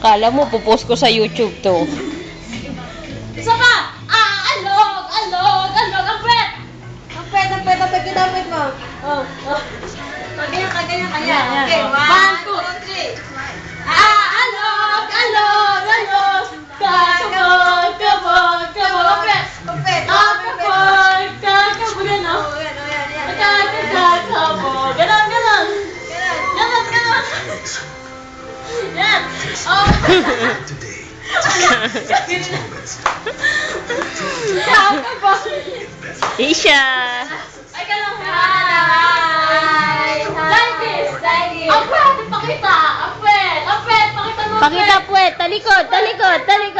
Kala mo, pupost ko sa YouTube to. Isa pa! Alog! Alog! Alog! Ang pwet! Ang pwet! Ang pwet! Ang pwet! Kinapit mo. Kagaya, kagaya, kaya. Okay, 1, 2, 3. Alog! Alog! Alog! Kakabog! Kabog! Kabog! Ang pwet! Ang pwet! Kakabog! Kakabog! Ano? Kakabog! Ganon! Ganon! Ganon! Ganon! Yan! Oh! Today, Kakabog! Isha! Ay, ka lang. Hi! Like this! Like this! Ang pwede, pakita! Ang pwede! Ang pwede! Pakita mo! Pakita puwet, talikod, talikod, talikod.